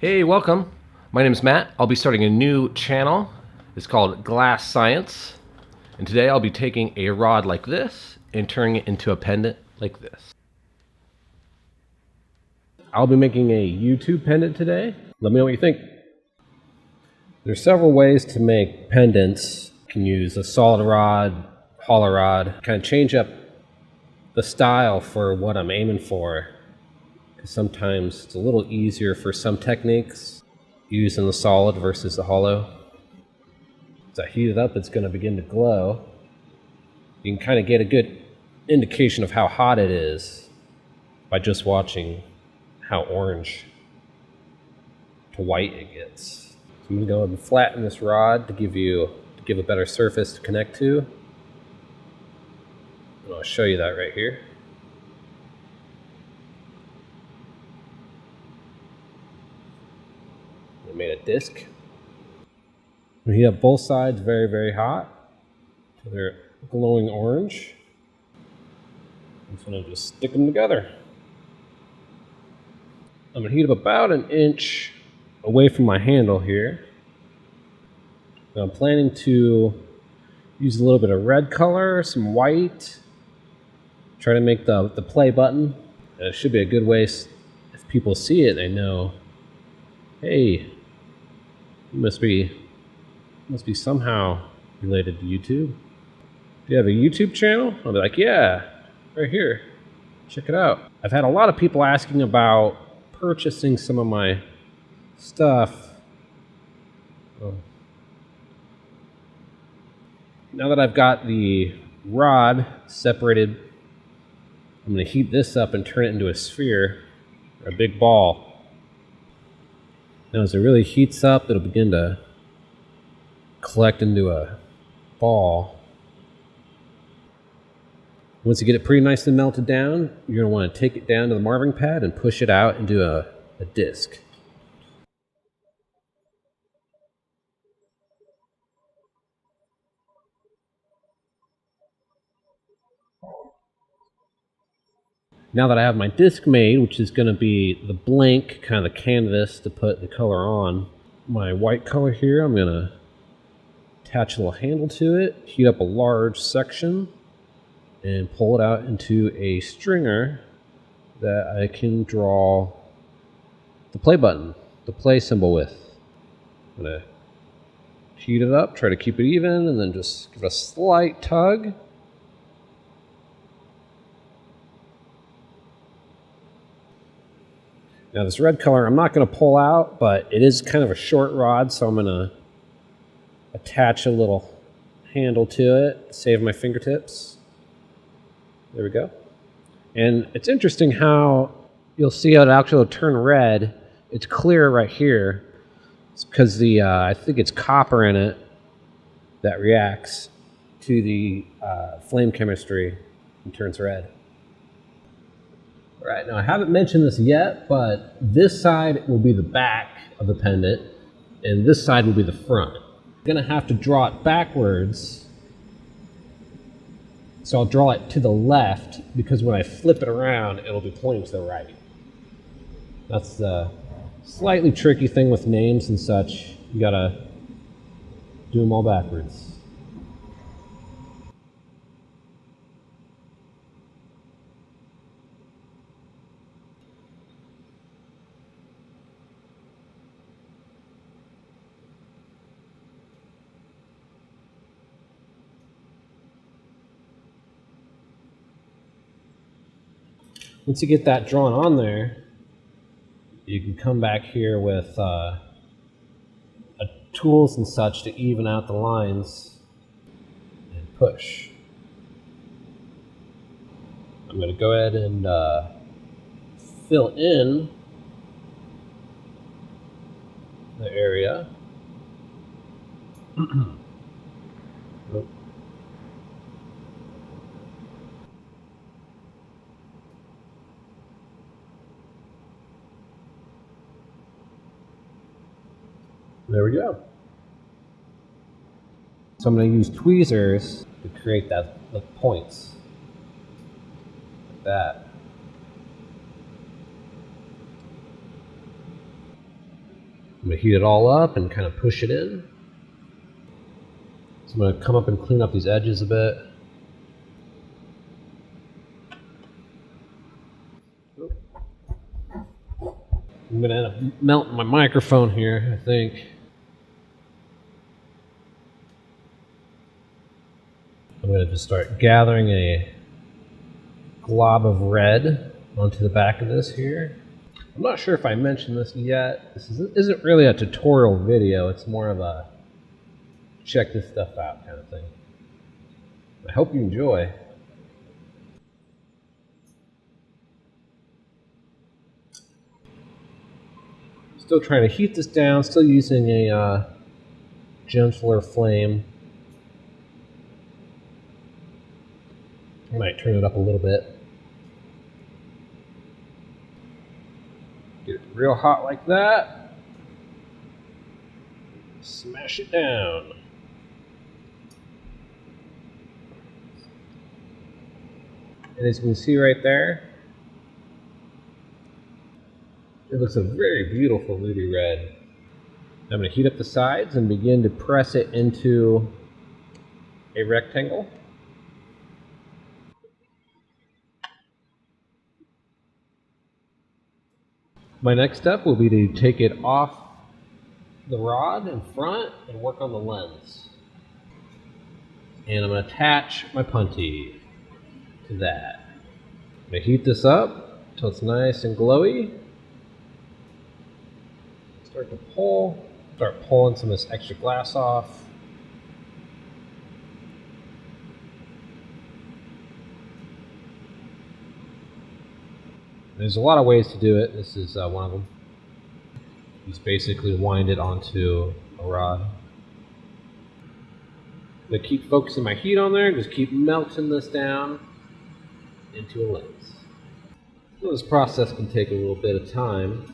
Hey, welcome. My name is Matt. I'll be starting a new channel. It's called Glass Science. And today I'll be taking a rod like this and turning it into a pendant like this. I'll be making a YouTube pendant today. Let me know what you think. There's several ways to make pendants. You can use a solid rod, hollow rod, kind of change up the style for what I'm aiming for. Sometimes it's a little easier for some techniques using the solid versus the hollow. As I heat it up, it's going to begin to glow. You can kind of get a good indication of how hot it is by just watching how orange to white it gets. So I'm going to go ahead and flatten this rod to give a better surface to connect to. And I'll show you that right here. I made a disc. We heat up both sides very, very hot till they're glowing orange. I'm just going to just stick them together. I'm going to heat up about an inch away from my handle here. Now I'm planning to use a little bit of red color, some white, try to make the play button. And it should be a good way, if people see it, they know, hey, you must be somehow related to YouTube. Do you have a YouTube channel? I'll be like, yeah, right here. Check it out. I've had a lot of people asking about purchasing some of my stuff. Now that I've got the rod separated, I'm going to heat this up and turn it into a sphere, or a big ball. Now as it really heats up, it'll begin to collect into a ball. Once you get it pretty nicely melted down, you're going to want to take it down to the marving pad and push it out into a disc. Now that I have my disc made, which is going to be the blank, kind of the canvas to put the color on, my white color here, I'm going to attach a little handle to it, heat up a large section, and pull it out into a stringer that I can draw the play button, the play symbol with. I'm going to heat it up, try to keep it even, and then just give it a slight tug. Now this red color I'm not going to pull out, but it is kind of a short rod, so I'm going to attach a little handle to it, save my fingertips. There we go. And it's interesting how you'll see how it actually will turn red. It's clear right here. It's because I think it's copper in it that reacts to the flame chemistry and turns red. All right, now I haven't mentioned this yet, but this side will be the back of the pendant, and this side will be the front. I'm gonna have to draw it backwards, so I'll draw it to the left, because when I flip it around, it'll be pointing to the right. That's the slightly tricky thing with names and such. You gotta do them all backwards. Once you get that drawn on there, you can come back here with tools and such to even out the lines and push. I'm going to go ahead and fill in the area. There we go. So I'm going to use tweezers to create the points. Like that. I'm going to heat it all up and kind of push it in. So I'm going to come up and clean up these edges a bit. I'm going to end up melting my microphone here, I think. I'm going to just start gathering a glob of red onto the back of this here. I'm not sure if I mentioned this yet. This isn't really a tutorial video. It's more of a check this stuff out kind of thing. I hope you enjoy. Still trying to heat this down, still using a gentler flame. I might turn it up a little bit. Get it real hot like that. Smash it down. And as you can see right there, it looks a very beautiful ruby red. I'm going to heat up the sides and begin to press it into a rectangle. My next step will be to take it off the rod in front and work on the lens. And I'm going to attach my punty to that. I'm going to heat this up until it's nice and glowy. Start pulling some of this extra glass off. There's a lot of ways to do it. This is one of them. Just basically wind it onto a rod. I'm going to keep focusing my heat on there, just keep melting this down into a lens. So this process can take a little bit of time.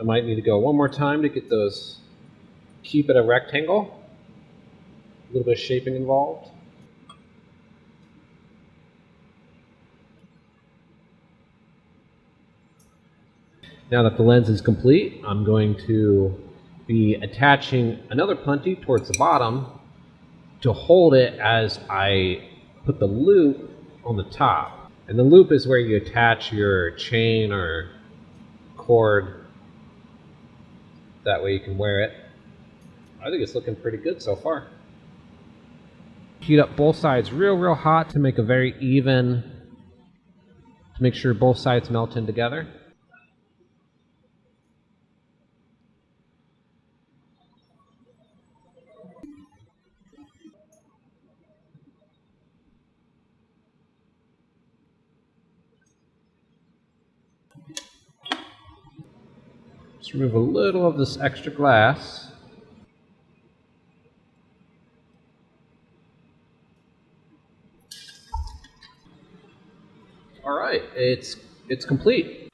I might need to go one more time to get those, keep it a rectangle. A little bit of shaping involved. Now that the lens is complete, I'm going to be attaching another punty towards the bottom to hold it as I put the loop on the top. And the loop is where you attach your chain or cord. That way you can wear it. I think it's looking pretty good so far. Heat up both sides real hot to make a very even, to make sure both sides melt in together. Just remove a little of this extra glass. All right, it's complete.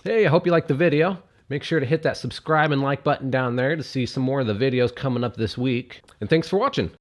Hey, I hope you liked the video. Make sure to hit that subscribe and like button down there to see some more of the videos coming up this week. And thanks for watching.